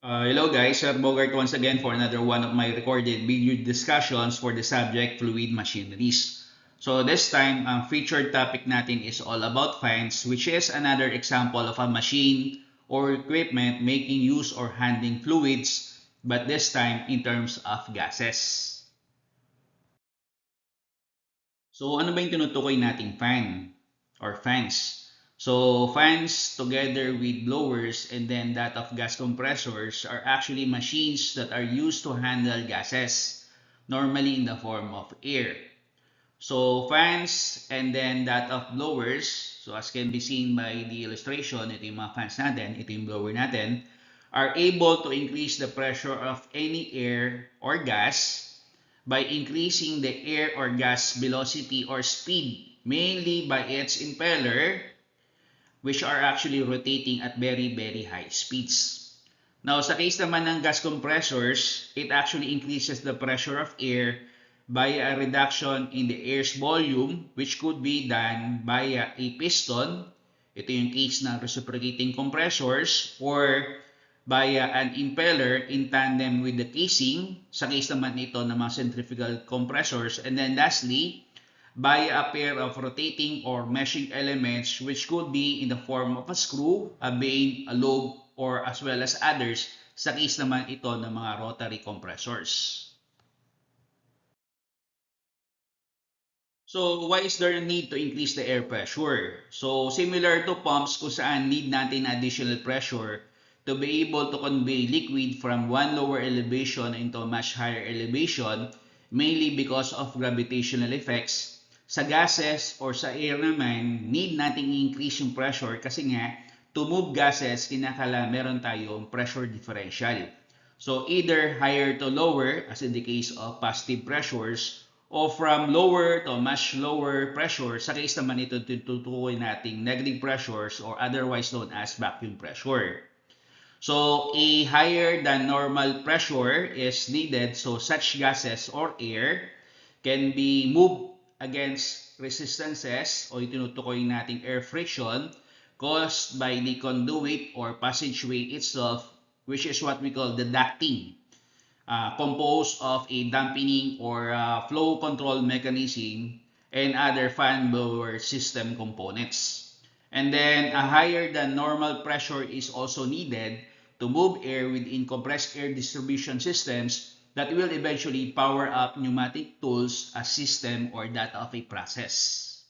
Hello guys, Sir Bogart once again for another one of my recorded video discussions for the subject fluid machineries. So this time, ang featured topic natin is all about fans, which is another example of a machine or equipment making use or handling fluids, but this time in terms of gases. So ano ba yung tinutukoy nating fan or fans? So fans together with blowers and then that of gas compressors are actually machines that are used to handle gases, normally in the form of air. So fans and then that of blowers, so as can be seen by the illustration, ito yung mga fans natin, ito yung blower natin, are able to increase the pressure of any air or gas by increasing the air or gas velocity or speed, mainly by its impeller, which are actually rotating at very high speeds. Now, sa case naman ng gas compressors, it actually increases the pressure of air by a reduction in the air's volume, which could be done via a piston. Ito yung case ng reciprocating compressors, or via an impeller in tandem with the casing, sa case naman ito ng mga centrifugal compressors. And then lastly, by a pair of rotating or meshing elements, which could be in the form of a screw, a vane, a lobe, or as well as others, sa case naman ito ng mga rotary compressors. So why is there a need to increase the air pressure? So similar to pumps kung saan need natin additional pressure to be able to convey liquid from one lower elevation into a much higher elevation, mainly because of gravitational effects. Sa gases or sa air naman, need nating increase yung pressure kasi nga, to move gases, kinakala meron tayong pressure differential. So either higher to lower, as in the case of positive pressures, o from lower to much lower pressure, sa case naman ito tutukoy nating negative pressures or otherwise known as vacuum pressure. So a higher than normal pressure is needed so such gases or air can be moved against resistances o itinutukoy nating air friction caused by the conduit or passageway itself, which is what we call the ducting, composed of a dampening or flow control mechanism and other fan blower system components. And then a higher than normal pressure is also needed to move air within compressed air distribution systems that will eventually power up pneumatic tools, a system, or that of a process.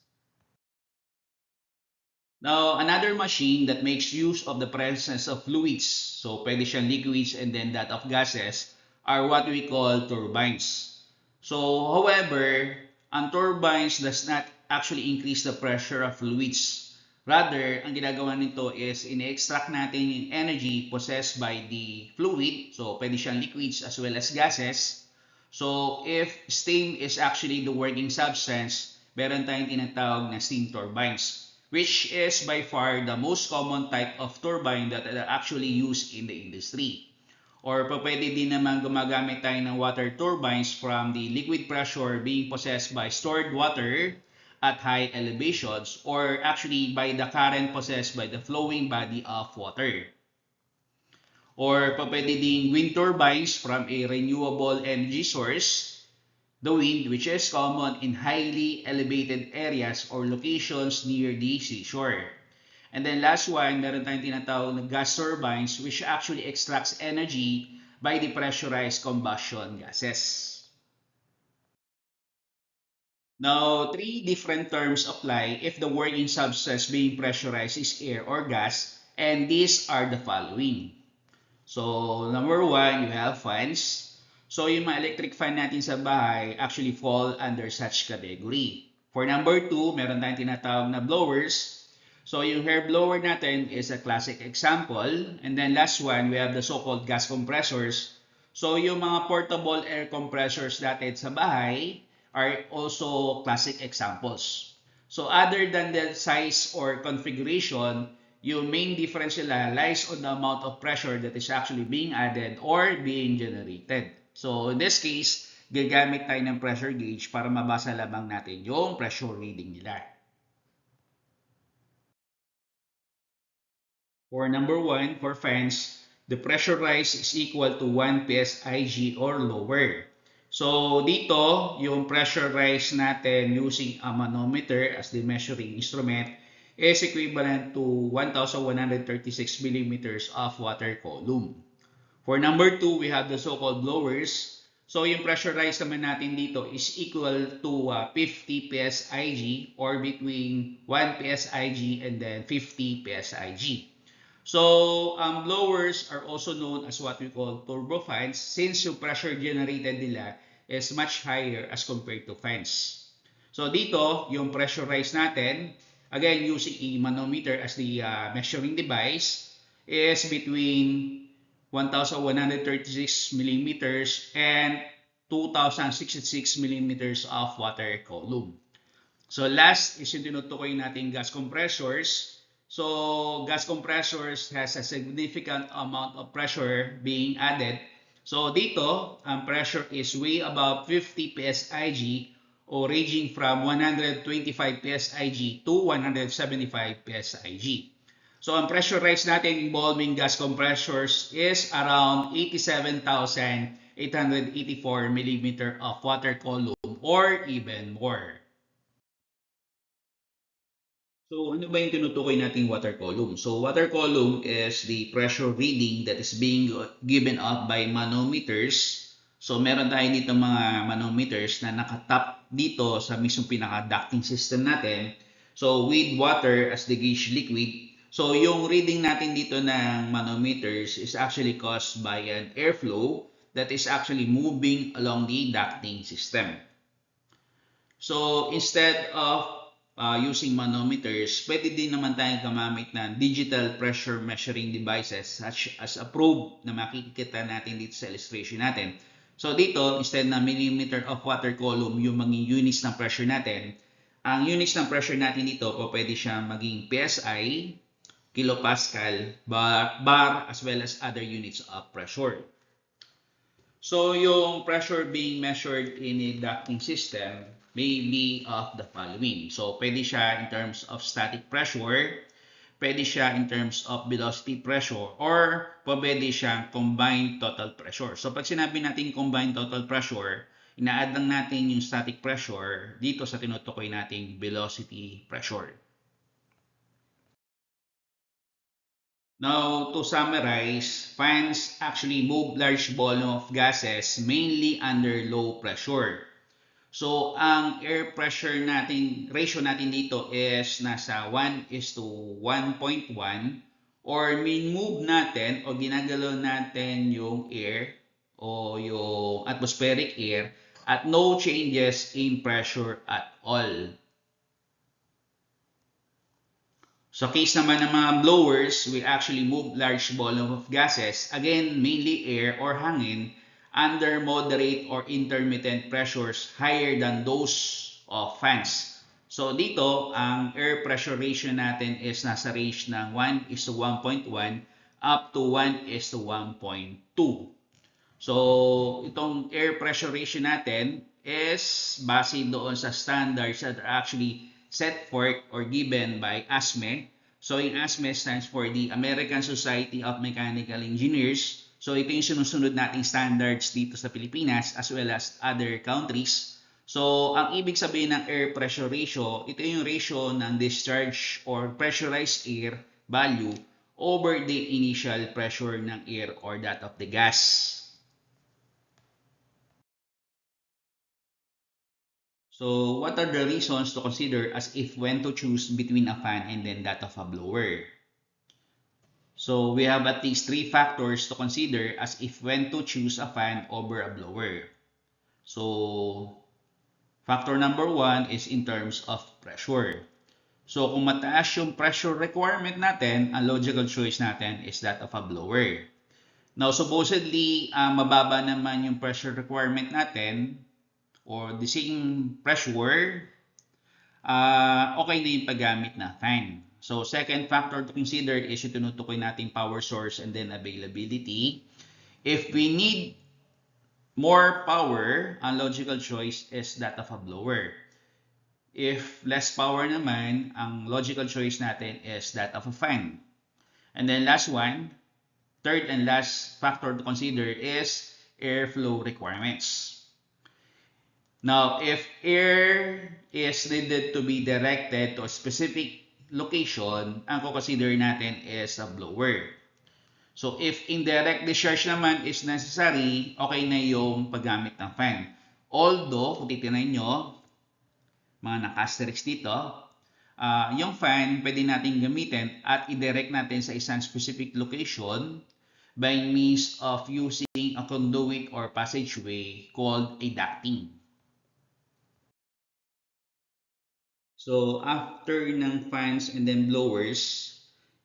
Now, another machine that makes use of the presence of fluids, so pwede siyang liquids and then that of gases, are what we call turbines. So, however, ang turbines does not actually increase the pressure of fluids. Rather, ang ginagawa nito is in-extract natin yung energy possessed by the fluid, so pwede siyang liquids as well as gases. So, if steam is actually the working substance, meron tayong tinatawag na steam turbines, which is by far the most common type of turbine that are actually used in the industry. Or pwede din naman gumagamit tayo ng water turbines from the liquid pressure being possessed by stored water at high elevations, or actually by the current possessed by the flowing body of water. Or pwede din wind turbines from a renewable energy source, the wind, which is common in highly elevated areas or locations near the seashore. And then last one, meron tayong tinatawag na gas turbines, which actually extracts energy by the pressurized combustion gases. Now, three different terms apply if the working substance being pressurized is air or gas, and these are the following. So, number one, you have fans. So, yung mga electric fan natin sa bahay actually fall under such category. For number two, meron tayong tinatawag na blowers. So, yung hair blower natin is a classic example. And then last one, we have the so-called gas compressors. So, yung mga portable air compressors natin sa bahay are also classic examples. So, other than the size or configuration, yung main difference nila lies on the amount of pressure that is actually being added or being generated. So in this case, gagamit tayo ng pressure gauge para mabasa lamang natin yung pressure reading nila. For number one, for fans, the pressure rise is equal to 1 psig or lower. So dito, yung pressure rise natin using a manometer as the measuring instrument is equivalent to 1,136 millimeters of water column. For number 2, we have the so-called blowers. So yung pressure rise naman natin dito is equal to 50 psig or between 1 psig and then 50 psig. So blowers are also known as what we call turbofans since yung pressure generated nila is much higher as compared to fans. So dito, yung pressure rise natin, again using a manometer as the measuring device, is between 1,136 millimeters and 2,066 millimeters of water column. So last is yung tinutukoy nating gas compressors. So gas compressors has a significant amount of pressure being added. So dito, ang pressure is way above 50 psig or ranging from 125 psig to 175 psig. So ang pressure rise natin involving gas compressors is around 87,884 millimeter of water column or even more. So ano ba yung tinutukoy nating water column? So water column is the pressure reading that is being given out by manometers. So meron tayo dito mga manometers na nakatap dito sa mismong pinaka-ducting system natin. So with water as the gauge liquid. So yung reading natin dito ng manometers is actually caused by an airflow that is actually moving along the ducting system. So instead of using manometers, pwede din naman tayong gumamit ng digital pressure measuring devices such as a probe na makikita natin dito sa illustration natin. So dito, instead na millimeter of water column yung maging units ng pressure natin, ang units ng pressure natin dito pwede siya maging PSI, kilopascal, bar, as well as other units of pressure. So yung pressure being measured in a ducting system may be of the following. So pwede siya in terms of static pressure, pwede siya in terms of velocity pressure, or pwede siya combined total pressure. So pag sinabi natin combined total pressure, ina-add lang natin yung static pressure dito sa tinutukoy nating velocity pressure. Now, to summarize, fans actually move large volume of gases mainly under low pressure. So, ang air pressure natin, ratio natin dito is nasa 1:1.1 or min-move natin o ginagalaw natin yung air o yung atmospheric air at no changes in pressure at all. Sa case naman ng mga blowers, we actually move large volume of gases, again mainly air or hangin, under moderate or intermittent pressures higher than those of fans. So dito, ang air pressure ratio natin is nasa range ng 1:1.1 up to 1:1.2. So itong air pressure ratio natin is base doon sa standards that are actually set forth or given by ASME. So yung ASME stands for the American Society of Mechanical Engineers. So ito yung sinusunod nating standards dito sa Pilipinas as well as other countries. So ang ibig sabihin ng air pressure ratio, ito yung ratio ng discharge or pressurized air value over the initial pressure ng air or that of the gas. So what are the reasons to consider as if when to choose between a fan and then that of a blower? So we have at least 3 factors to consider as if when to choose a fan over a blower. So factor number 1 is in terms of pressure. So kung mataas yung pressure requirement natin, ang logical choice natin is that of a blower. Now supposedly, mababa naman yung pressure requirement natin or the same pressure, okay na yung paggamit na fan. So second factor to consider is yung tinutukoy nating power source and then availability. If we need more power, ang logical choice is that of a blower. If less power naman, ang logical choice natin is that of a fan. And then last one, third and last factor to consider is airflow requirements. Now, if air is needed to be directed to a specific location, ang consider natin is a blower. So, if indirect discharge naman is necessary, okay na yung paggamit ng fan. Although, kung titignan nyo, mga naka-asterisk dito, yung fan pwede natin gamitin at i-direct natin sa isang specific location by means of using a conduit or passageway called a ducting. So, after ng fans and then blowers,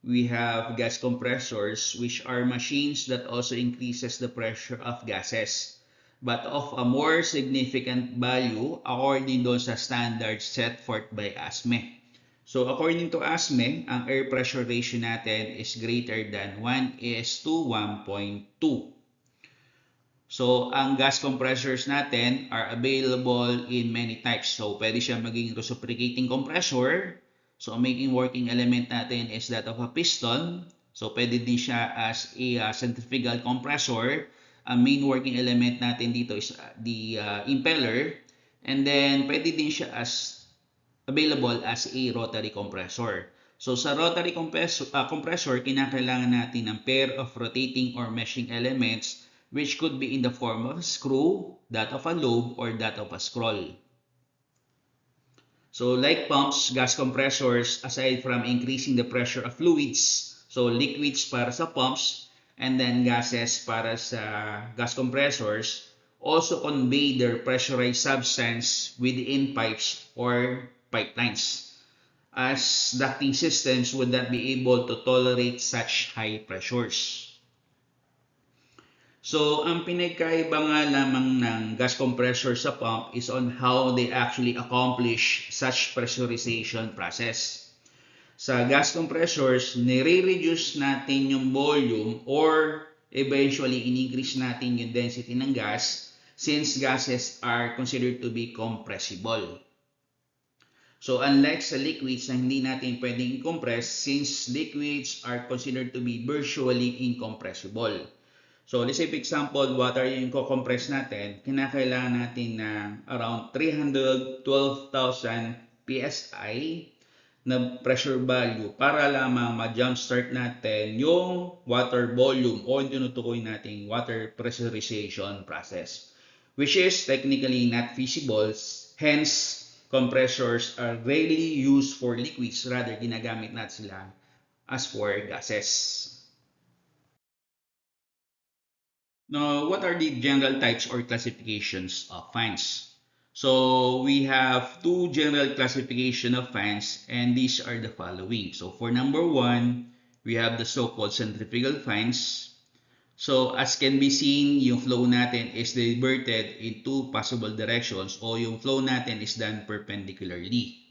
we have gas compressors, which are machines that also increases the pressure of gases, but of a more significant value according doon sa standards set forth by ASME. So, according to ASME, ang air pressure ratio natin is greater than 1:1.2. So, ang gas compressors natin are available in many types. So, pwede siya maging reciprocating compressor. So, ang making working element natin is that of a piston. So, pwede din siya as a centrifugal compressor. Ang main working element natin dito is the impeller. And then, pwede din siya as available as a rotary compressor. So, sa rotary compressor, kinakailangan natin ng pair of rotating or meshing elements which could be in the form of a screw, that of a lobe, or that of a scroll. So like pumps, gas compressors, aside from increasing the pressure of fluids, so liquids para sa pumps, and then gases para sa gas compressors, also convey their pressurized substance within pipes or pipelines, as ducting systems would not be able to tolerate such high pressures. So, ang pinagkaiba nga lamang ng gas compressor sa pump is on how they actually accomplish such pressurization process. Sa gas compressors, nire-reduce natin yung volume or eventually in-increase natin yung density ng gas since gases are considered to be compressible. So, unlike sa liquids na hindi natin pwedeng i-compress since liquids are considered to be virtually incompressible. So, let's say for example, water yung compress natin, kinakailangan natin na around 312,000 PSI na pressure value para lamang ma-jumpstart natin yung water volume o yung tinutukoy nating water pressurization process, which is technically not feasible. Hence, compressors are rarely used for liquids, rather ginagamit natin sila as for gases. Now, what are the general types or classifications of fans? So, we have two general classification of fans, and these are the following. So, for number one, we have the so-called centrifugal fans. So, as can be seen, yung flow natin is diverted in two possible directions o yung flow natin is done perpendicularly.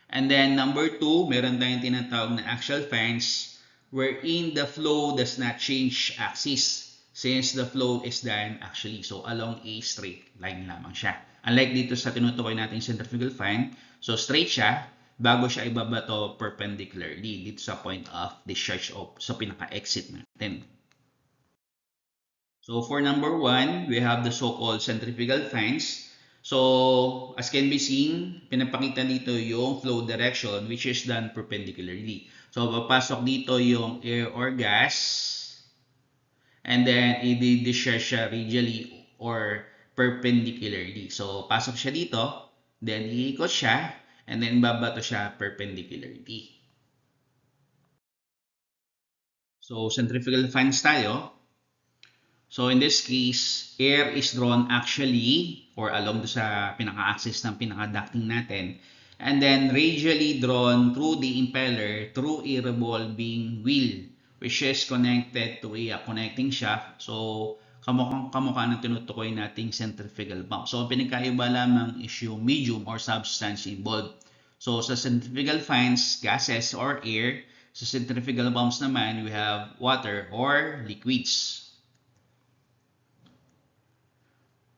And then, number two, meron tayong tinatawag na axial fans wherein the flow does not change axis, since the flow is done actually so along a straight line lamang siya. Unlike dito sa tinutukoy natin centrifugal fan, so straight siya bago siya ibabato perpendicularly dito sa point of discharge o sa pinaka-exit natin. So for number one, we have the so-called centrifugal fans. So as can be seen, pinapakita dito yung flow direction which is done perpendicularly. So papasok dito yung air or gas, and then i-discharge siya radially or perpendicularly. So, pasok siya dito, then iikot siya, and then babato siya perpendicularly. So, centrifugal fans tayo. So, in this case, air is drawn actually or along sa pinaka-axis ng pinaka-ducting natin, and then radially drawn through the impeller through a revolving wheel, which is connected to a connecting shaft. So, kamukha ng tinutukoy nating centrifugal pump. So, pinagkaiba lamang is yung medium or substance involved. So, sa centrifugal fans, gases or air. Sa centrifugal pumps naman, we have water or liquids.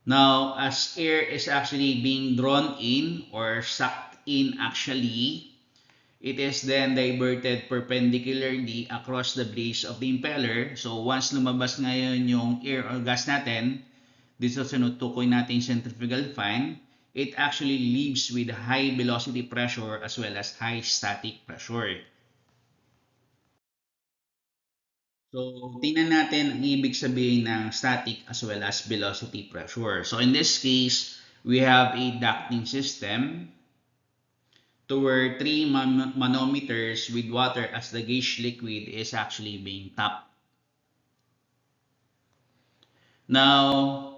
Now, as air is actually being drawn in or sucked in actually, It is then diverted perpendicularly across the blades of the impeller. So once lumabas ngayon yung air or gas natin, dito sa tinutukoy nating centrifugal fan, it actually leaves with high velocity pressure as well as high static pressure. So, tingnan natin ang ibig sabihin ng static as well as velocity pressure. So, in this case, we have a ducting system to where 3 manometers with water as the gauge liquid is actually being tapped. Now,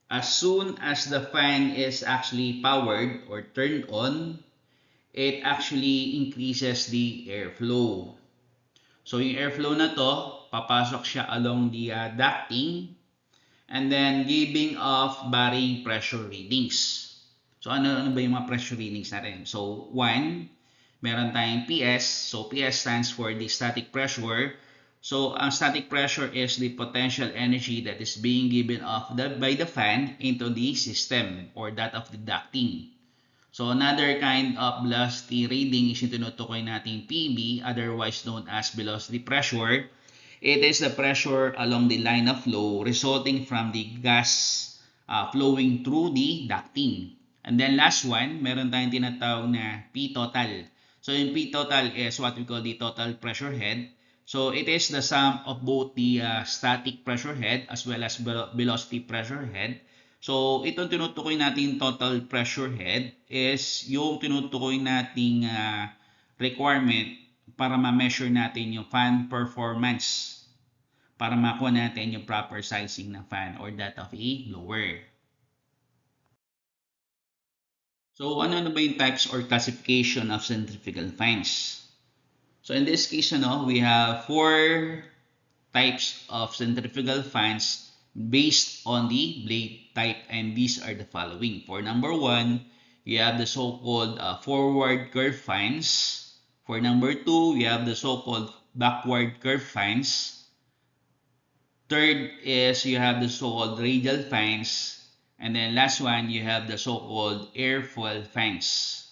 as soon as the fan is actually powered or turned on, it actually increases the airflow. So yung airflow na to, papasok siya along the ducting and then giving off varying pressure readings. So ano ba yung mga pressure readings natin? So 1, meron tayong PS. So PS stands for the static pressure. So ang static pressure is the potential energy that is being given off by the fan into the system or that of the ducting. So another kind of velocity reading is yung tinutukoy nating PV, otherwise known as velocity pressure. It is the pressure along the line of flow resulting from the gas flowing through the ducting. And then last one, meron tayong tinatawag na P total. So yung P total is what we call the total pressure head. So it is the sum of both the static pressure head as well as velocity pressure head. So, itong tinutukoy natin total pressure head is yung tinutukoy nating requirement para ma-measure natin yung fan performance para makuha natin yung proper sizing ng fan or that of a blower. So, ano ba yung types or classification of centrifugal fans? So, in this case, we have 4 types of centrifugal fans based on the blade type, and these are the following. For number 1, you have the so-called forward curve fans. For number 2, you have the so-called backward curve fans. Third is you have the so-called radial fans. And then last one, you have the so-called airfoil fans.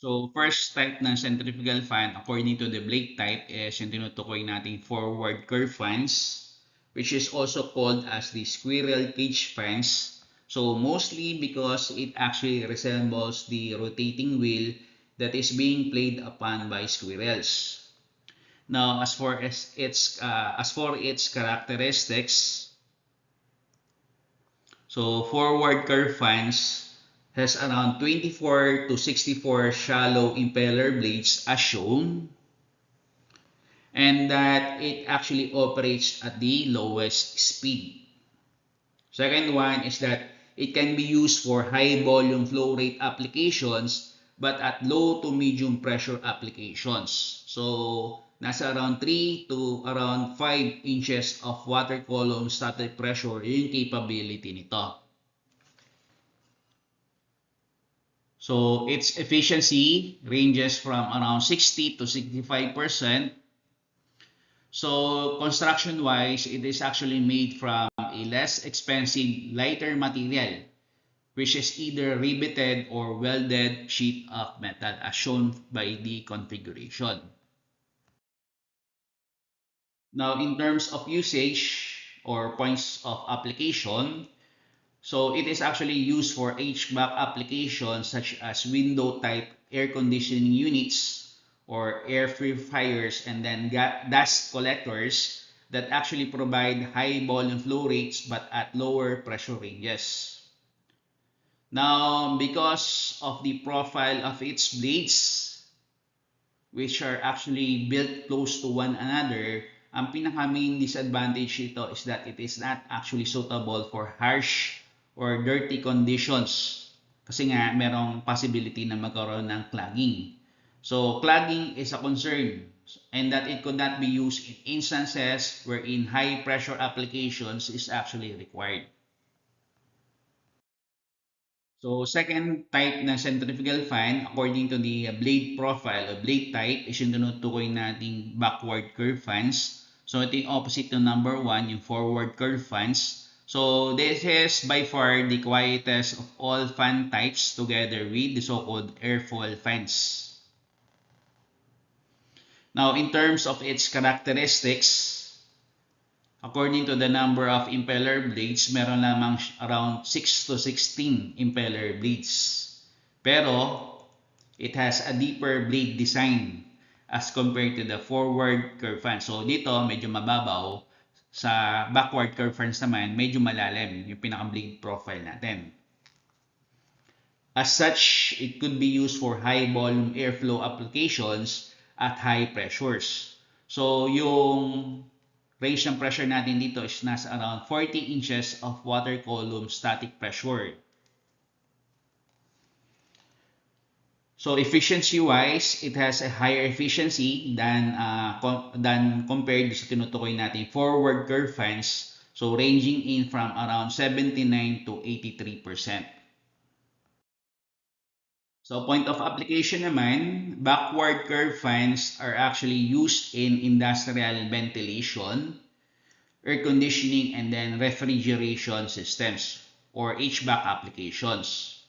So, first type ng centrifugal fan according to the blade type is yung tinutukoy nating forward curve fans, which is also called as the squirrel cage fans. So, mostly because it actually resembles the rotating wheel that is being played upon by squirrels. Now, as for its characteristics, so forward curve fans has around 24 to 64 shallow impeller blades as shown, and that it actually operates at the lowest speed. Second one is that it can be used for high volume flow rate applications but at low to medium pressure applications. So, nasa around 3 to around 5 inches of water column static pressure yung capability nito. So, its efficiency ranges from around 60 to 65%. So, construction-wise, it is actually made from a less expensive, lighter material, which is either riveted or welded sheet of metal as shown by the configuration. Now, in terms of usage or points of application, so it is actually used for HVAC applications such as window type air conditioning units or air purifiers and then dust collectors that actually provide high volume flow rates but at lower pressure ranges. Now, because of the profile of its blades, which are actually built close to one another, ang pinaka-main disadvantage ito is that it is not actually suitable for harsh or dirty conditions kasi nga merong possibility na magkaroon ng clogging. So clogging is a concern and that it could not be used in instances wherein high pressure applications is actually required. So second type ng centrifugal fan according to the blade profile or blade type is yung tinutukoy nating backward curve fans. So ito yung opposite ng number 1, yung forward curve fans. So this is by far the quietest of all fan types together with the so-called airfoil fans. Now in terms of its characteristics, according to the number of impeller blades, meron lamang around 6 to 16 impeller blades. Pero it has a deeper blade design as compared to the forward curve fan. So dito medyo mababaw, sa backward curve fans naman medyo malalim yung pinaka-blade profile natin. As such, it could be used for high volume airflow applications at high pressures. So yung range ng pressure natin dito is nasa around 40 inches of water column static pressure. So efficiency-wise, it has a higher efficiency than compared sa tinutukoy natin forward curve fans. So ranging in from around 79 to 83%. So point of application naman, backward curve fans are actually used in industrial ventilation, air conditioning, and then refrigeration systems or HVAC applications.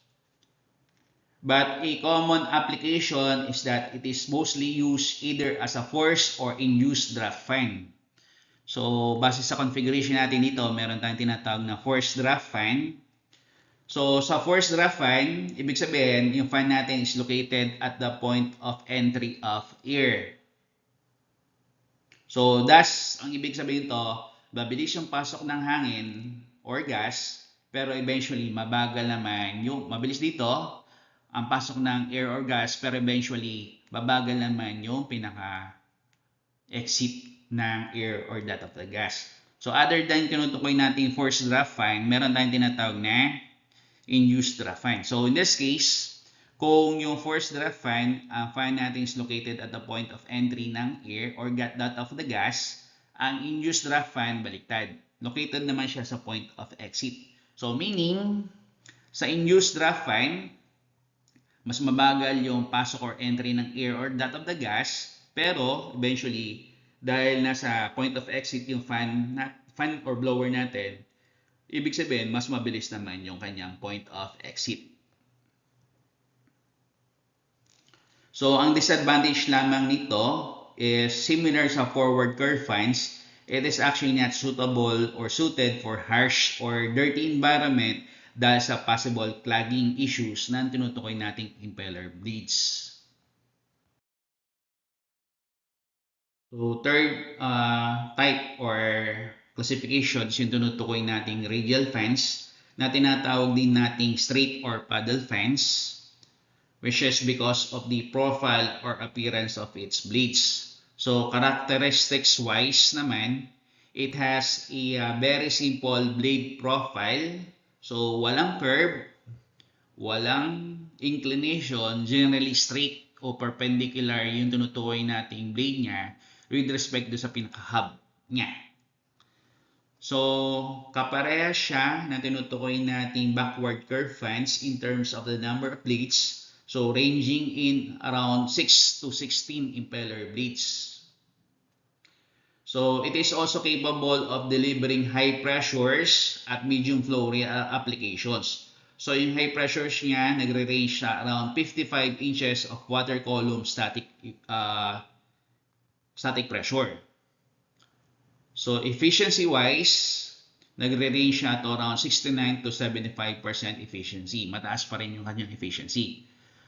But a common application is that it is mostly used either as a forced or induced draft fan. So, base sa configuration natin dito, meron tayong tinatawag na forced draft fan. So, sa forced draft fan, ibig sabihin, yung fan natin is located at the point of entry of air. So, thus, ang ibig sabihin to, mabilis yung pasok ng hangin or gas, pero eventually, mabagal naman yung, mabilis dito, ang pasok ng air or gas, pero eventually, babagal naman yung pinaka-exit ng air or that of the gas. So, other than tinutukoy natin forced draft fan, meron tayong tinatawag na induced draft fan. So, in this case, kung yung forced draft fan, ang fan natin is located at the point of entry ng air or that of the gas, ang induced draft fan, baliktad. Located naman siya sa point of exit. So, meaning, sa induced draft fan, mas mabagal yung pasok or entry ng air or that of the gas, pero eventually, dahil nasa point of exit yung fan or blower natin, ibig sabihin, mas mabilis naman yung kanyang point of exit. So, ang disadvantage lamang nito is similar sa forward curve fans, it is actually not suitable or suited for harsh or dirty environment dahil sa possible clogging issues na tinutukoy nating impeller blades. So, third type or classification is yung tinutukoy nating radial fans na tinatawag din nating straight or paddle fans, which is because of the profile or appearance of its blades. So, characteristics-wise naman, it has a very simple blade profile. So, walang curve, walang inclination, generally straight o perpendicular yung tinutukoy nating blade niya with respect do sa pinaka-hub niya. So, kapareha siya na tinutukoy nating backward curve fans in terms of the number of blades. So, ranging in around 6 to 16 impeller blades. So, it is also capable of delivering high pressures at medium flow applications. So, yung high pressures niya, nagre-range sa around 55 inches of water column static pressure. So, efficiency-wise, nagre-range siya to around 69 to 75% efficiency. Mataas pa rin yung kanyang efficiency.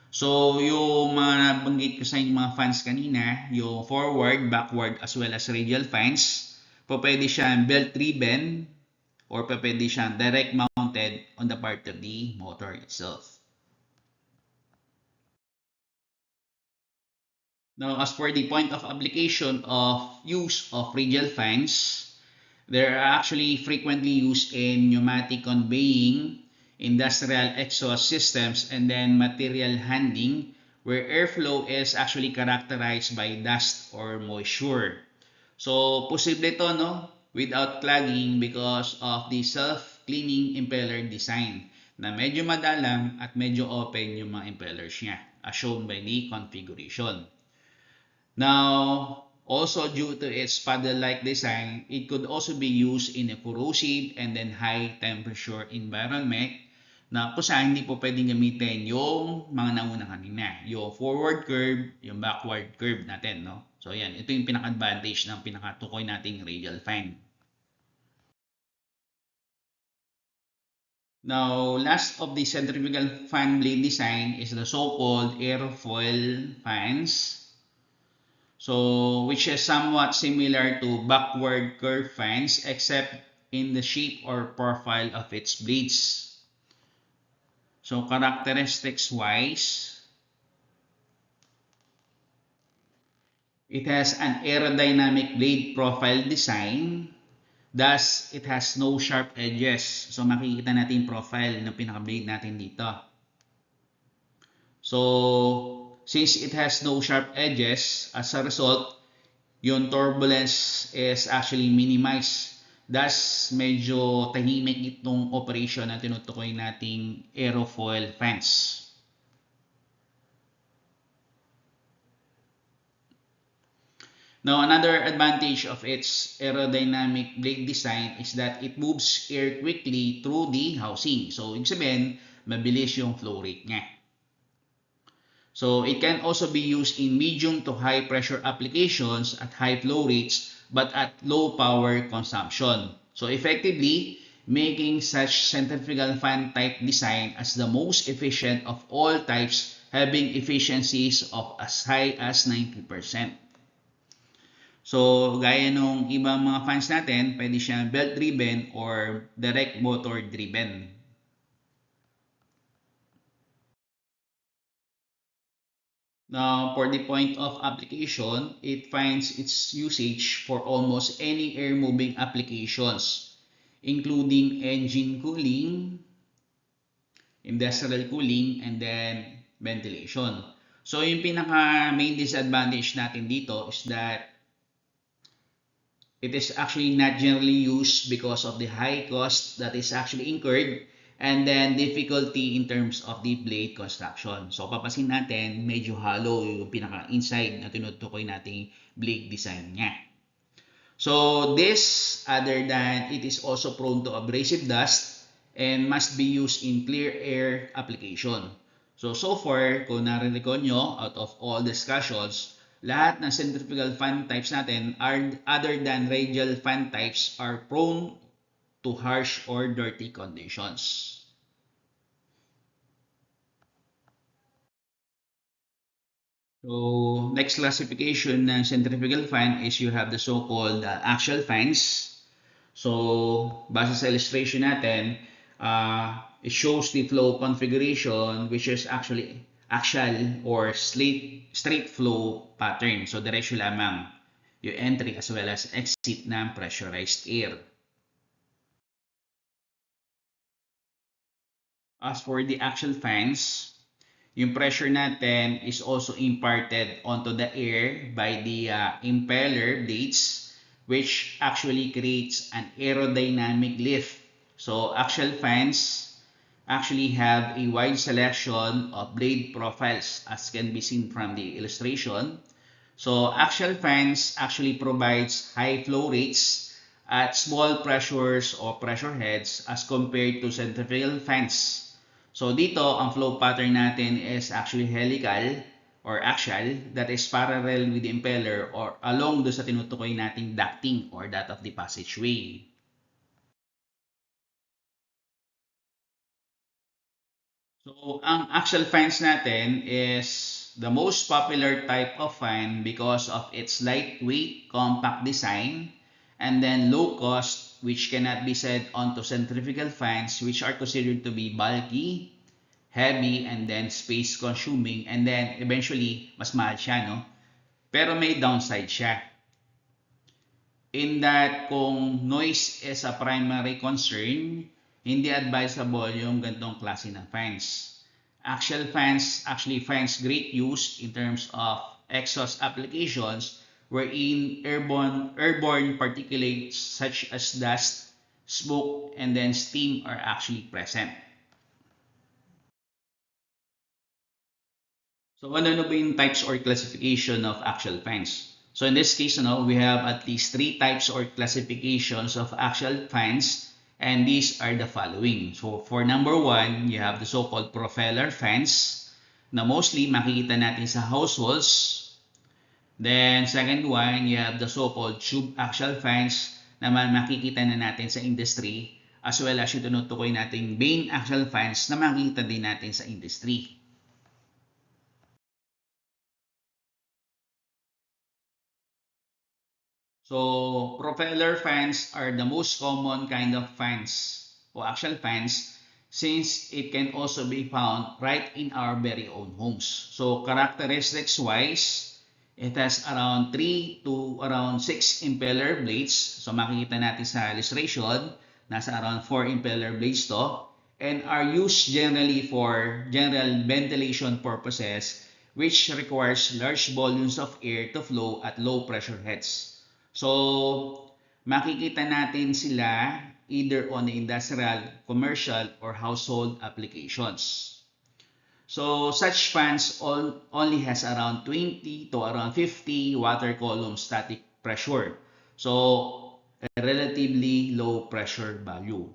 So, yung mga nabanggit ko sa inyo mga fans kanina, yung forward, backward, as well as radial fans, pwede siyang belt-driven or pwede siyang direct mounted on the part of the motor itself. Now, as for the point of application of use of radial fans, they are actually frequently used in pneumatic conveying, industrial exhaust systems, and then material handling, where airflow is actually characterized by dust or moisture. So, posible ito, no? Without clogging because of the self-cleaning impeller design na medyo madalang at medyo open yung mga impellers niya as shown by the configuration. Now, Also, due to its paddle-like design, it could also be used in a corrosive and then high temperature environment na kung saan hindi po pwedeng gamitin yung mga nauna kanina, yung forward curve, yung backward curve natin, no? So, yan. Ito yung pinaka-advantage ng pinakatukoy nating radial fan. Now, last of the centrifugal fan blade design is the so-called airfoil fans. So, which is somewhat similar to backward curve fans except in the shape or profile of its blades. So, characteristics wise, it has an aerodynamic blade profile design. Thus, it has no sharp edges. So, makikita natin yung profile ng pinaka-blade natin dito. So, since it has no sharp edges, as a result, yung turbulence is actually minimized. Thus, medyo tahimik itong operation na tinutukoy nating aerofoil fans. Now, another advantage of its aerodynamic blade design is that it moves air quickly through the housing. So, ibig sabihin, mabilis yung flow rate niya. So, it can also be used in medium to high pressure applications at high flow rates but at low power consumption. So, effectively, making such centrifugal fan type design as the most efficient of all types, having efficiencies of as high as 90%. So, gaya nung ibang mga fans natin, pwede siyang belt-driven or direct motor-driven. Now, for the point of application, it finds its usage for almost any air-moving applications, including engine cooling, industrial cooling, and then ventilation. So, yung pinaka-main disadvantage natin dito is that it is actually not generally used because of the high cost that is actually incurred and then difficulty in terms of the blade construction. So, papansin natin, medyo hollow yung pinaka-inside na tinutukoy nating blade design niya. So, this, other than it is also prone to abrasive dust and must be used in clear air application. So far, kung narinig nyo, out of all discussions, lahat ng centrifugal fan types natin are, other than radial fan types, are prone to harsh or dirty conditions. So, next classification ng centrifugal fan is you have the so-called axial fans. So, base sa illustration natin, it shows the flow configuration which is actually axial or straight flow pattern. So, diretso lamang yung entry as well as exit ng pressurized air. As for the axial fans, yung pressure natin is also imparted onto the air by the impeller blades, which actually creates an aerodynamic lift. So axial fans actually have a wide selection of blade profiles as can be seen from the illustration. So axial fans actually provides high flow rates at small pressures or pressure heads as compared to centrifugal fans. So dito, ang flow pattern natin is actually helical or axial that is parallel with the impeller or along do sa tinutukoy nating ducting or that of the passageway. So, ang axial fans natin is the most popular type of fan because of its lightweight, compact design, and then low cost, which cannot be set onto centrifugal fans, which are considered to be bulky, heavy, and then space consuming, and then eventually, mas mahal siya, no? Pero may downside siya. In that, kung noise is a primary concern, hindi advisable yung ganitong klase ng fans. Axial fans actually finds great use in terms of exhaust applications wherein airborne particulates such as dust, smoke, and then steam are actually present. So ano ba yung types or classification of axial fans? So in this case, we have at least 3 types or classifications of axial fans, and these are the following. So for number 1, you have the so-called propeller fans na mostly makikita natin sa households. Then second one, you have the so-called tube axial fans naman makikita na natin sa industry, as well as yung tinutukoy nating vane axial fans na makikita din natin sa industry. So, propeller fans are the most common kind of fans o axial fans since it can also be found right in our very own homes. So, characteristics wise, it has around 3 to around 6 impeller blades. So, makikita natin sa illustration, nasa around 4 impeller blades to, and are used generally for general ventilation purposes, which requires large volumes of air to flow at low pressure heads. So, makikita natin sila either on the industrial, commercial, or household applications. So, such fans only has around 20 to around 50 water column static pressure. So, a relatively low pressure value.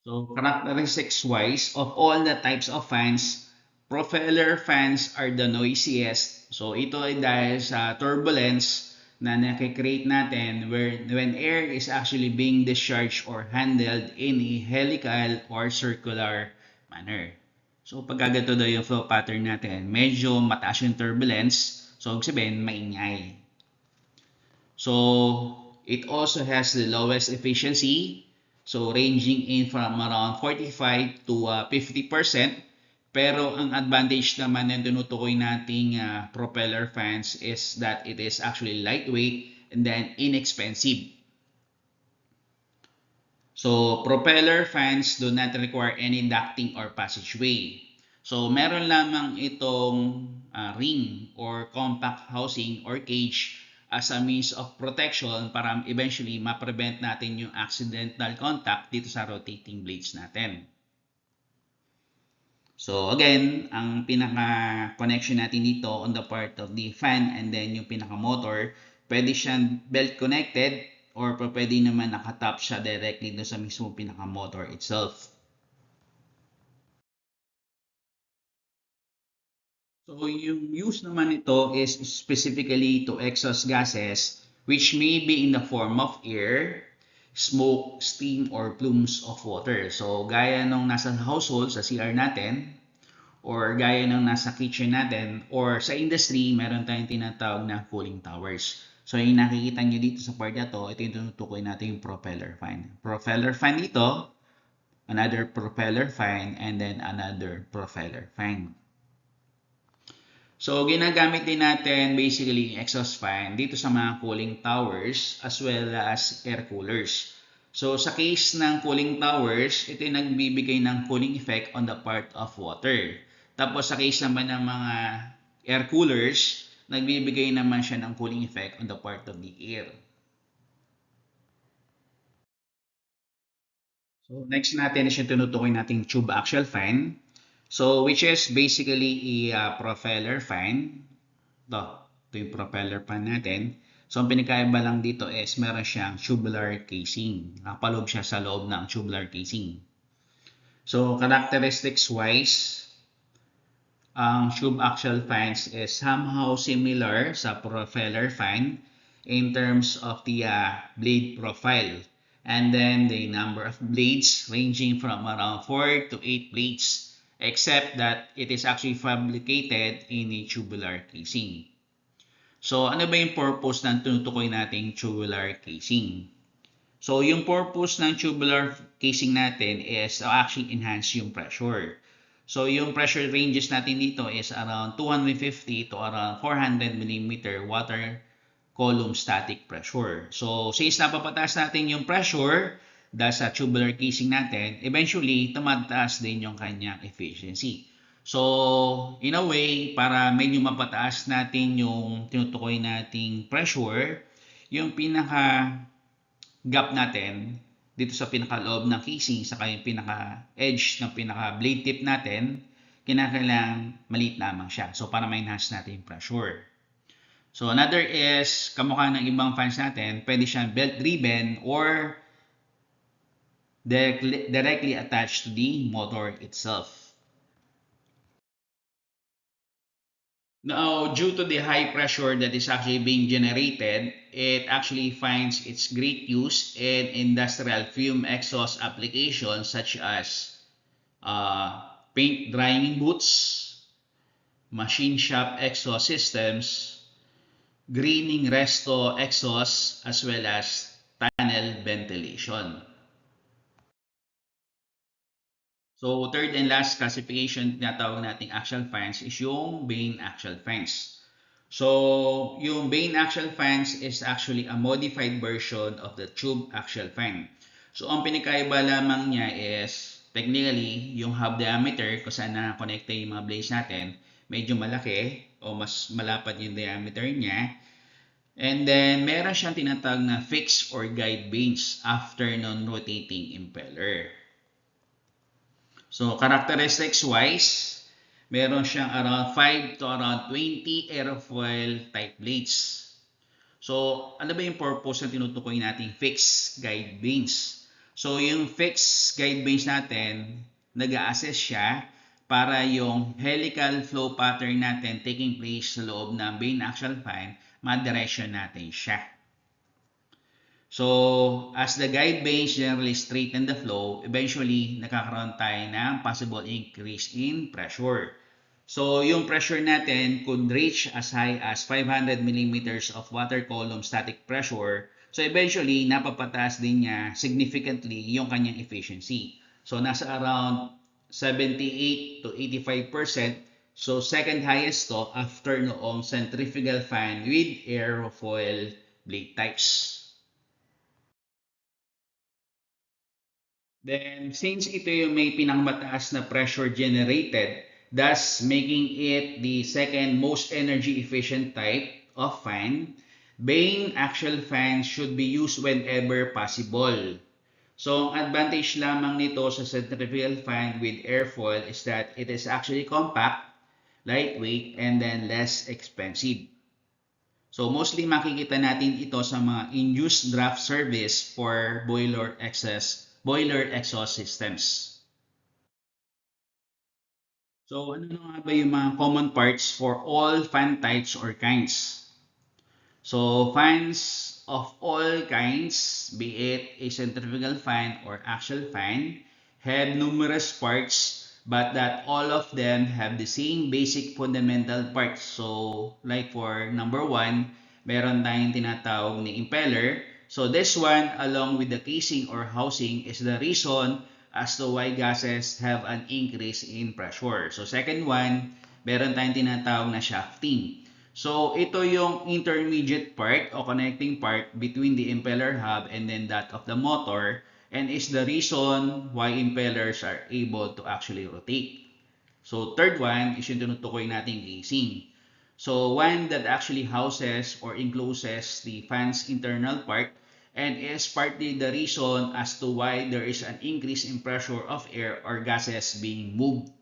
So, characteristics-wise, of all the types of fans, propeller fans are the noisiest. So, ito ay dahil sa turbulence na nakikreate natin when air is actually being discharged or handled in a helical or circular manner. So, pagkagato daw yung flow pattern natin, medyo mataas yung turbulence. So, sabihin, maingay. So, it also has the lowest efficiency. So, ranging in from around 45 to 50%. Pero ang advantage naman ng tinutukoy nating propeller fans is that it is actually lightweight and then inexpensive. So, propeller fans do not require any ducting or passageway. So, meron lamang itong ring or compact housing or cage as a means of protection para eventually ma-prevent natin yung accidental contact dito sa rotating blades natin. So again, ang pinaka-connection natin dito on the part of the fan and then yung pinaka-motor, pwede siyang belt connected or pwede naman nakatap siya directly doon sa mismo pinaka-motor itself. So yung use naman ito is specifically to exhaust gases which may be in the form of air, smoke, steam, or plumes of water. So gaya nung nasa household, sa CR natin, or gaya nung nasa kitchen natin, or sa industry, meron tayong tinatawag na cooling towers. So yung nakikita nyo dito sa part na to, ito yung tutukoy natin yung propeller fan. Propeller fan dito, another propeller fan, and then another propeller fan. So, ginagamit din natin basically exhaust fan dito sa mga cooling towers as well as air coolers. So, sa case ng cooling towers, ito yung nagbibigay ng cooling effect on the part of water. Tapos, sa case naman ng mga air coolers, nagbibigay naman siya ng cooling effect on the part of the air. So, next natin is yung tinutukoy nating tube axial fan. So, which is basically a propeller fan. Ito yung propeller fan natin. So, ang pinakaiba lang dito is meron siyang tubular casing. Nakapaloob siya sa loob ng tubular casing. So, characteristics-wise, ang tube axial fans is somehow similar sa propeller fan in terms of the blade profile. And then the number of blades ranging from around 4 to 8 blades. Except that it is actually fabricated in a tubular casing. So, ano ba yung purpose ng tinutukoy nating tubular casing? So, yung purpose ng tubular casing natin is to actually enhance yung pressure. So, yung pressure ranges natin dito is around 250 to around 400 mm water column static pressure. So, since napapataas natin yung pressure, dahil sa tubular casing natin, eventually, tumataas din yung kanyang efficiency. So, in a way, para medyo mapataas natin yung tinutukoy nating pressure, yung pinaka-gap natin, dito sa pinaka-loob ng casing, saka yung pinaka-edge ng pinaka-blade tip natin, kinakailangan maliit lamang siya. So, para ma-enhance natin yung pressure. So, another is, kamukha ng ibang fans natin, pwede siyang belt-driven or directly attached to the motor itself. Now, due to the high pressure that is actually being generated, it actually finds its great use in industrial fume exhaust applications such as paint drying booths, machine shop exhaust systems, greening resto exhaust, as well as tunnel ventilation. So, third and last classification na tawag nating axial fans is yung vane axial fans. So, yung vane axial fans is actually a modified version of the tube axial fan. So, ang pinakaiba lamang niya is, technically, yung hub diameter, kung saan na-connecta yung mga blades natin, medyo malaki o mas malapad yung diameter niya. And then, meron siyang tinatawag na fixed or guide vanes after non-rotating impeller. So, characteristics-wise, meron siyang around 5 to around 20 aerofoil type blades. So, ano ba yung purpose na tinutukoy natin fixed guide vanes? So, yung fixed guide vanes natin, nag-a-assess siya para yung helical flow pattern natin taking place sa loob ng vane axial fan, ma-direction natin siya. So, as the guide vanes generally straighten the flow, eventually, nakakaroon tayo ng possible increase in pressure. So, yung pressure natin could reach as high as 500 millimeters of water column static pressure. So, eventually, napapataas din niya significantly yung kanyang efficiency. So, nasa around 78 to 85%. So, second highest to after noong centrifugal fan with aerofoil blade types. Then, since ito yung may pinakamataas na pressure generated, thus making it the second most energy efficient type of fan, vane axial fans should be used whenever possible. So, ang advantage lamang nito sa centrifugal fan with airfoil is that it is actually compact, lightweight, and then less expensive. So, mostly makikita natin ito sa mga induced draft service for boiler exhaust systems. So, ano nga ba yung mga common parts for all fan types or kinds? So, fans of all kinds, be it a centrifugal fan or axial fan, have numerous parts, but that all of them have the same basic fundamental parts. So, like for number 1, meron tayong tinatawag ni impeller. So, this one, along with the casing or housing, is the reason as to why gases have an increase in pressure. So, second one, meron tayong tinatawag na shafting. So, ito yung intermediate part o connecting part between the impeller hub and then that of the motor, and is the reason why impellers are able to actually rotate. So, third one is yung tinutukoy nating casing. So, one that actually houses or encloses the fan's internal part and is partly the reason as to why there is an increase in pressure of air or gases being moved.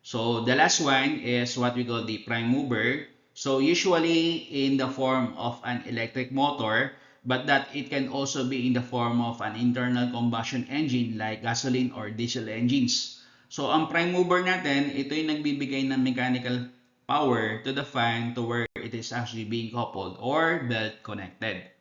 So, the last one is what we call the prime mover. So, usually in the form of an electric motor, but that it can also be in the form of an internal combustion engine like gasoline or diesel engines. So, ang prime mover natin, ito yung nagbibigay ng mechanical power to the fan to where it is actually being coupled or belt connected.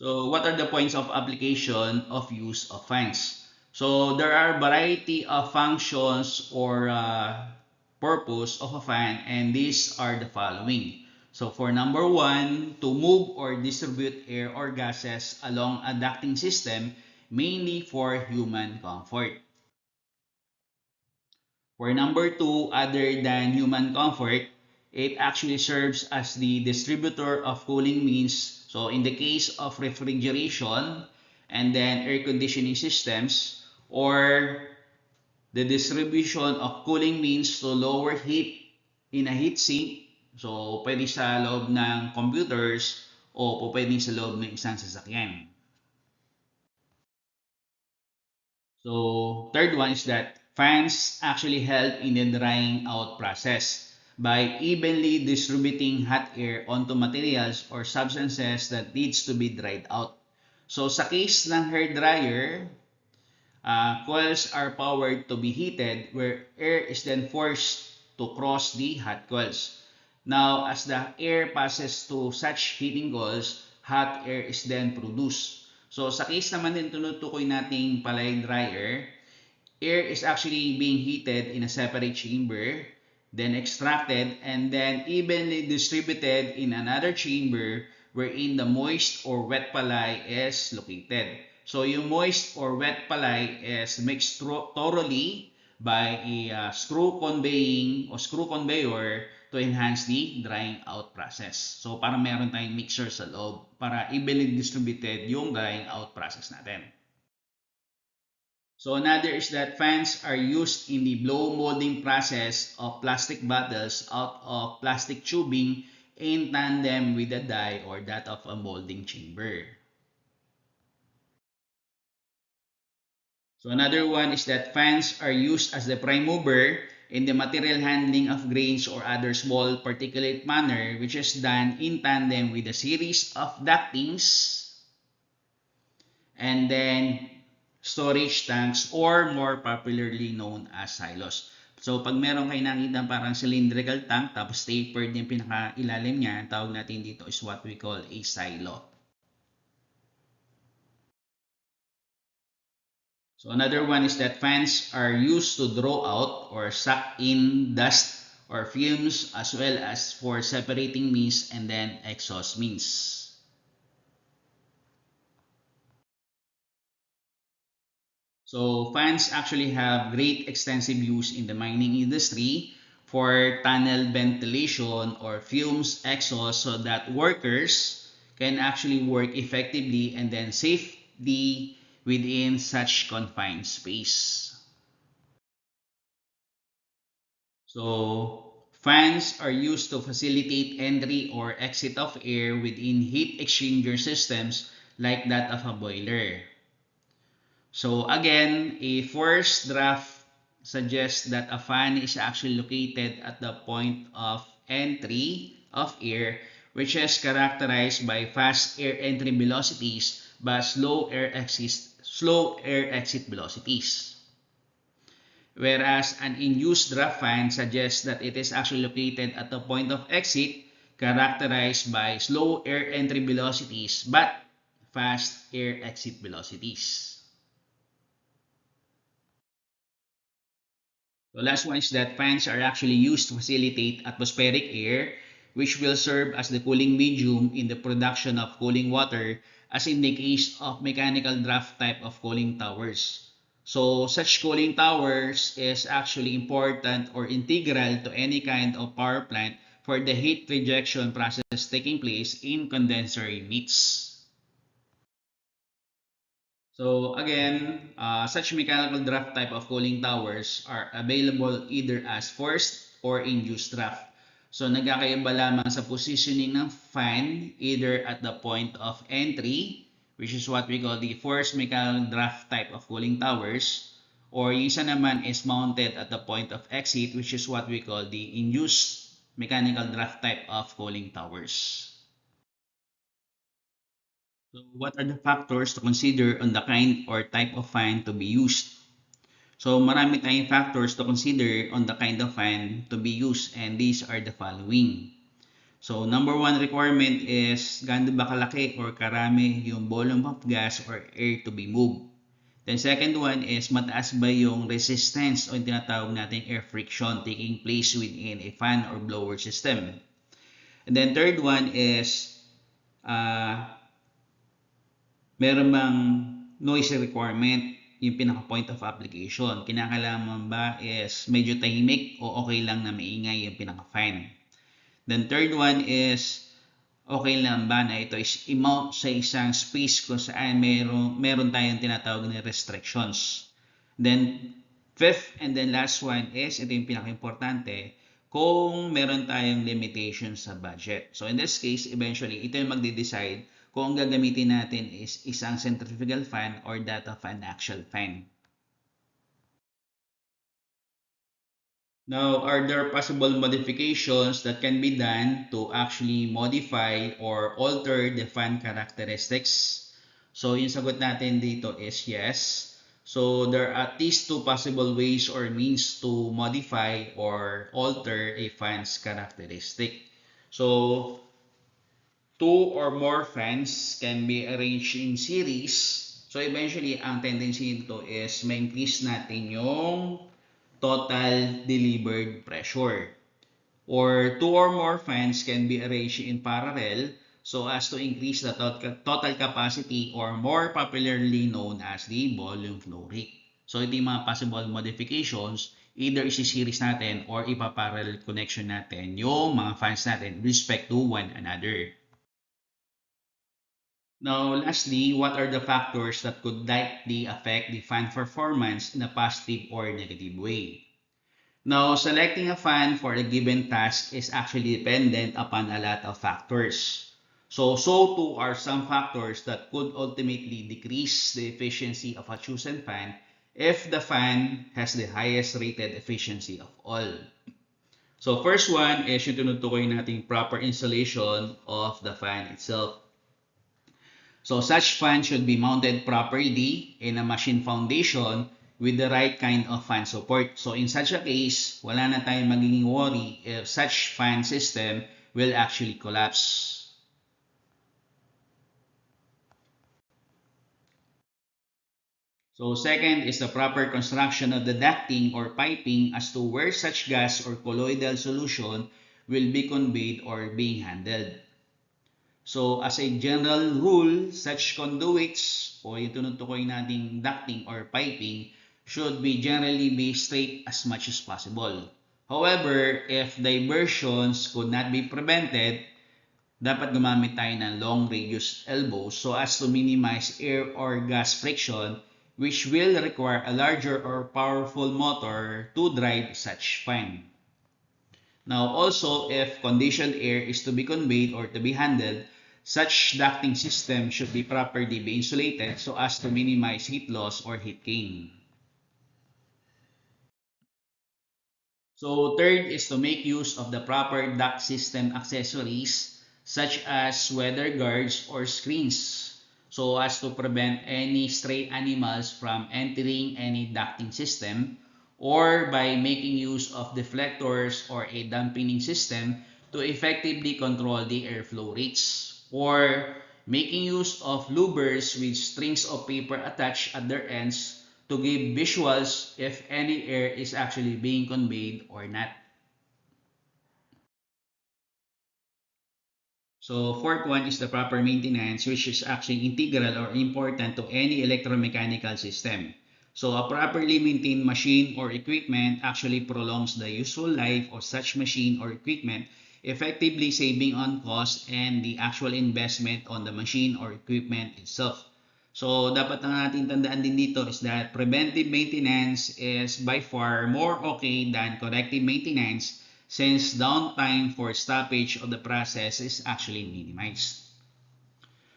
So, what are the points of application of use of fans? So, there are variety of functions or purpose of a fan, and these are the following. So, for number 1, to move or distribute air or gases along a ducting system, mainly for human comfort. For number 2, other than human comfort, it actually serves as the distributor of cooling means. So, in the case of refrigeration and then air conditioning systems, or the distribution of cooling means to lower heat in a heat sink. So, pwede sa loob ng computers o pwede sa loob ng isang sasakyan. So third one is that fans actually help in the drying out process by evenly distributing hot air onto materials or substances that needs to be dried out. So sa case ng hair dryer, coils are powered to be heated where air is then forced to cross the hot coils. Now, as the air passes to such heating coils, hot air is then produced. So, sa case naman din tinutukoy nating palay dryer, air is actually being heated in a separate chamber, then extracted, and then evenly distributed in another chamber wherein the moist or wet palay is located. So yung moist or wet palay is mixed thoroughly by a screw conveying or screw conveyor to enhance the drying out process. So parang meron tayong mixer sa loob para evenly distributed yung drying out process natin. So another is that fans are used in the blow molding process of plastic bottles out of plastic tubing in tandem with the die or that of a molding chamber. So another one is that fans are used as the prime mover in the material handling of grains or other small particulate matter, which is done in tandem with a series of ductings and then storage tanks or more popularly known as silos. So pag meron kayo nakita parang cylindrical tank tapos tapered yung pinaka-ilalim niya, tawag natin dito is what we call a silo. So another one is that fans are used to draw out or suck in dust or fumes as well as for separating mist and then exhaust means. So fans actually have great extensive use in the mining industry for tunnel ventilation or fumes exhaust so that workers can actually work effectively and then safely within such confined space. So fans are used to facilitate entry or exit of air within heat exchanger systems like that of a boiler. So again, a first draft suggests that a fan is actually located at the point of entry of air, which is characterized by fast air entry velocities but slow air exit velocities. Whereas an induced draft fan suggests that it is actually located at the point of exit, characterized by slow air entry velocities but fast air exit velocities. The last one is that fans are actually used to facilitate atmospheric air, which will serve as the cooling medium in the production of cooling water, as in the case of mechanical draft type of cooling towers. So such cooling towers is actually important or integral to any kind of power plant for the heat rejection process taking place in condenser units. So again, such mechanical draft type of cooling towers are available either as forced or induced draft. So nagkakaiba lamang sa positioning ng fan either at the point of entry, which is what we call the forced mechanical draft type of cooling towers, or yung isa naman is mounted at the point of exit, which is what we call the induced mechanical draft type of cooling towers. So what are the factors to consider on the kind or type of fan to be used? So marami tayong factors to consider on the kind of fan to be used and these are the following. So number one requirement is gaano ba kalaki or karami yung volume of gas or air to be moved. Then second one is mataas ba yung resistance o yung tinatawag natin air friction taking place within a fan or blower system. And then third one is meron bang noise requirement, yung pinaka-point of application. Kinakailangan ba is medyo tahimik o okay lang na maingay yung pinaka-fan. Then third one is okay lang ba na ito is i-mount sa isang space kung saan meron tayong tinatawag na restrictions. Then fifth and then last one is, ito yung pinaka-importante, kung meron tayong limitations sa budget. So in this case, eventually, ito yung magde-decide kung ang gagamitin natin is isang centrifugal fan or that of an axial fan. Now, are there possible modifications that can be done to actually modify or alter the fan characteristics? So, yung sagot natin dito is yes. So, there are at least two possible ways or means to modify or alter a fan's characteristic. So, two or more fans can be arranged in series. So, eventually, ang tendency nito is ma-increase natin yung total delivered pressure. Or two or more fans can be arranged in parallel so as to increase the total capacity, or more popularly known as the volume flow rate. So ito yung mga possible modifications, either isi-series natin or ipa-parallel connection natin yung mga fans natin with respect to one another. Now, lastly, what are the factors that could likely affect the fan performance in a positive or negative way? Now, selecting a fan for a given task is actually dependent upon a lot of factors. So too are some factors that could ultimately decrease the efficiency of a chosen fan if the fan has the highest rated efficiency of all. So first one is yung tinutukoy nating proper installation of the fan itself. So such fan should be mounted properly in a machine foundation with the right kind of fan support. So in such a case, wala na tayong magiging worry if such fan system will actually collapse. So second is the proper construction of the ducting or piping as to where such gas or colloidal solution will be conveyed or being handled. So as a general rule, such conduits o yung tinutukoy nating ducting or piping should be generally be straight as much as possible. However, if diversions could not be prevented, dapat gumamit tayo ng long radius elbows so as to minimize air or gas friction, which will require a larger or powerful motor to drive such fan. Now also, if conditioned air is to be conveyed or to be handled, such ducting system should be properly be insulated so as to minimize heat loss or heat gain. So third is to make use of the proper duct system accessories such as weather guards or screens so as to prevent any stray animals from entering any ducting system, or by making use of deflectors or a dampening system to effectively control the airflow rates, or making use of louvers with strings of paper attached at their ends to give visuals if any air is actually being conveyed or not. So fourth one is the proper maintenance, which is actually integral or important to any electromechanical system. So a properly maintained machine or equipment actually prolongs the useful life of such machine or equipment, effectively saving on cost and the actual investment on the machine or equipment itself. So dapat na natin tandaan din dito is that preventive maintenance is by far more okay than corrective maintenance, since downtime for stoppage of the process is actually minimized.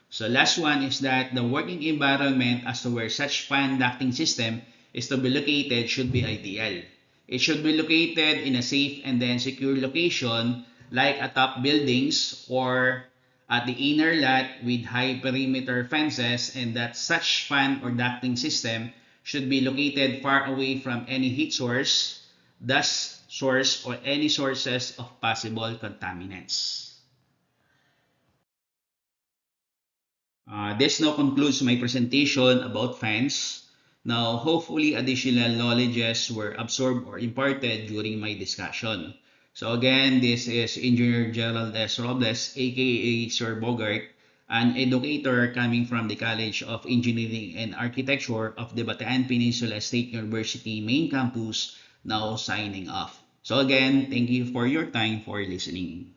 So last one is that the working environment as to where such fan ducting system is to be located should be ideal. It should be located in a safe and then secure location like atop buildings or at the inner lot with high perimeter fences, and that such fan or ducting system should be located far away from any heat source, dust source, or any sources of possible contaminants. This now concludes my presentation about fans. Now, hopefully additional knowledges were absorbed or imparted during my discussion. So again, this is Engineer Gerald S. Robles, aka Sir Bogart, an educator coming from the College of Engineering and Architecture of the Bataan Peninsula State University main campus, now signing off. So again, thank you for your time for listening.